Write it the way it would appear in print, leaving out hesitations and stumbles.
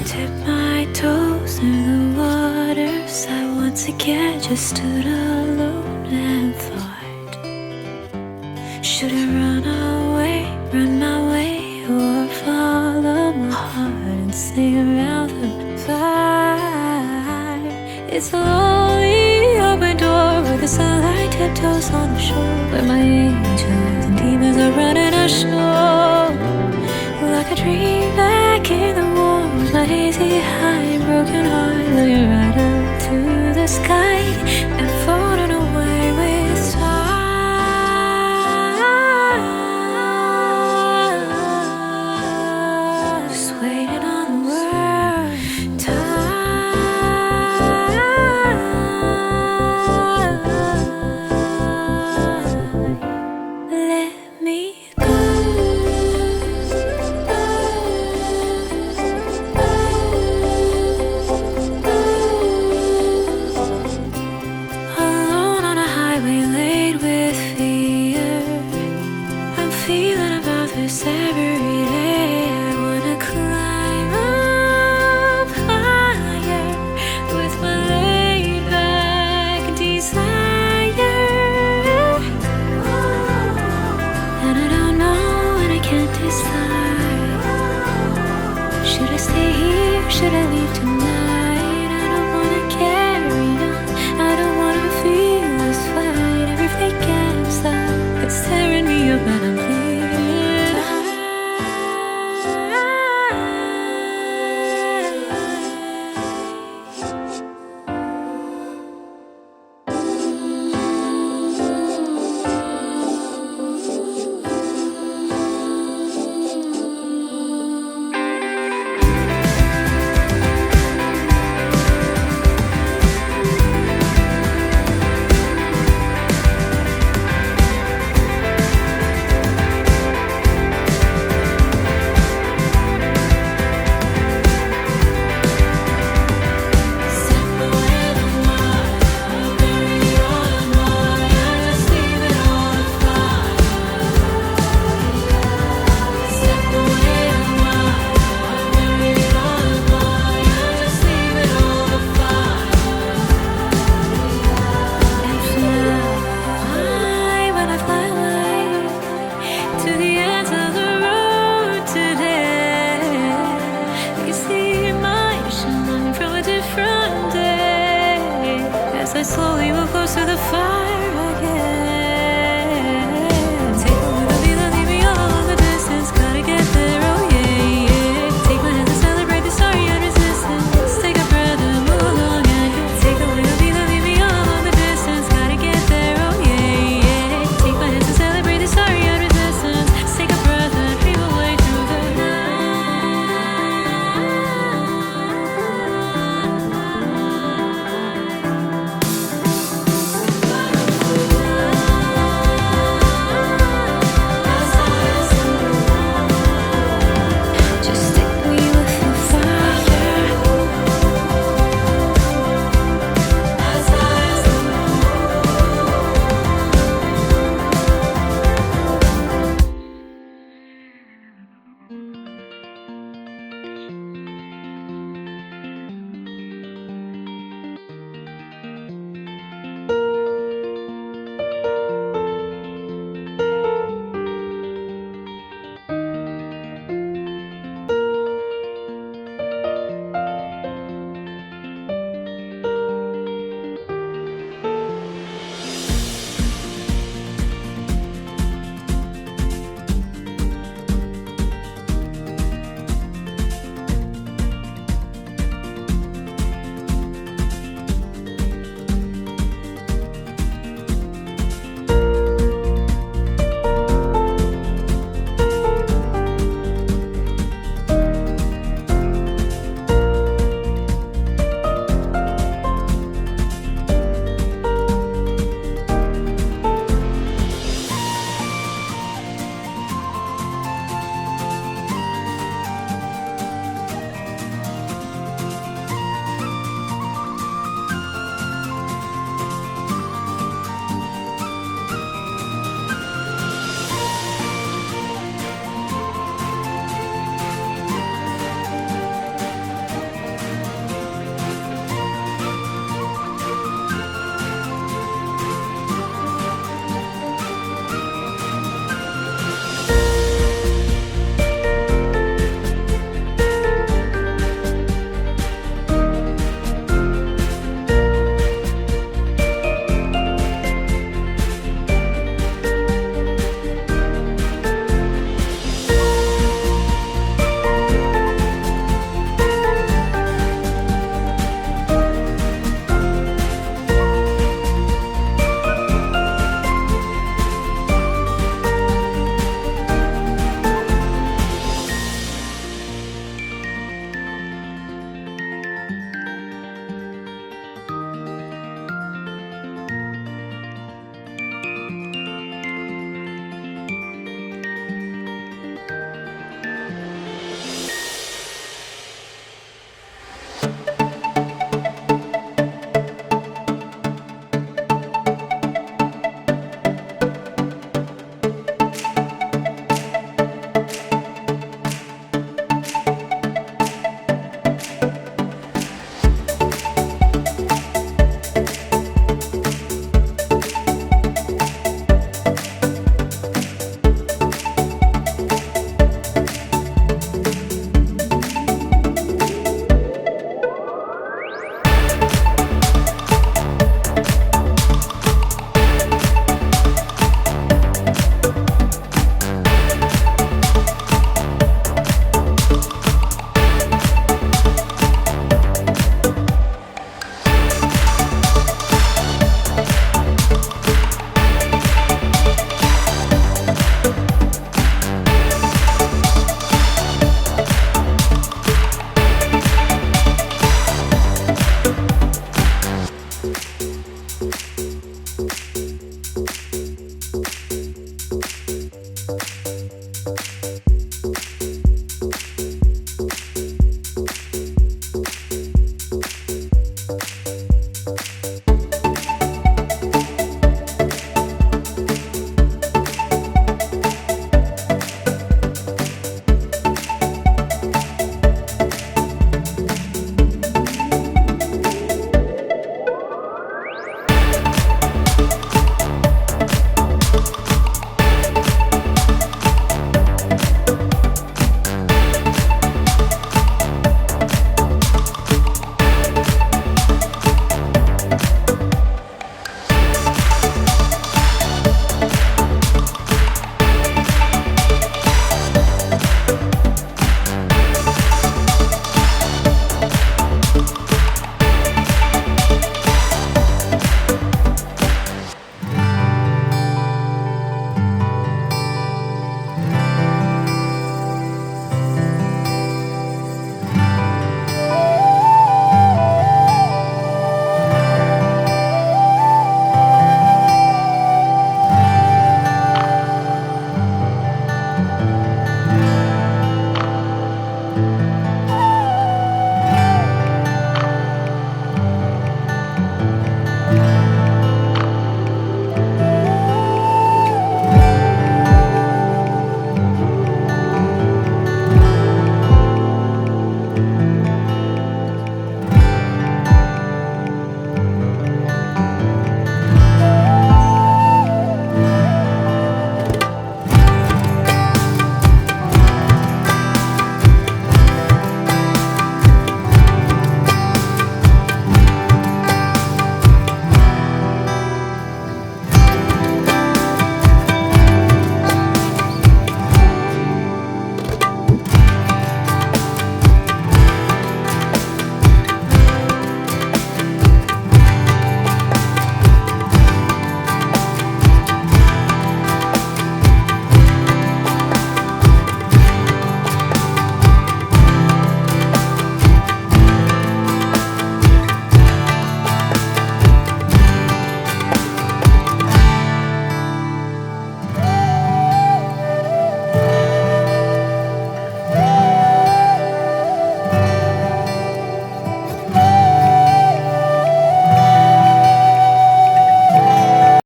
Tip my toes in the waters. I once again just stood alone and thought, should I run my way, or follow my heart and sing around the fire? It's a lonely open door where the sunlight tiptoes on the shore, where my angels and demons are running ashore. Like a dream back in the warm, with my hazy high and broken heart, looking right up to the sky and floating away with time. Just waiting on the word time. Let me go. Feeling about this every day. I wanna climb up higher with my laid back desire. And I don't know and I can't decide. Should I stay here? Should I leave tonight? I don't wanna carry on. I don't wanna feel this fight. Every fake inside that's tearing me up and I'm I slowly move close to the fire again. Take away the feeling, leave me all along the distance. Gotta get there, oh yeah, yeah. Take my hands and celebrate the story of resistance. Take a breath and move along ahead. Take away the feeling, leave me all along the distance. Gotta get there, oh yeah, yeah. Take my hands and celebrate the story of resistance. Take a breath and dream away through the night.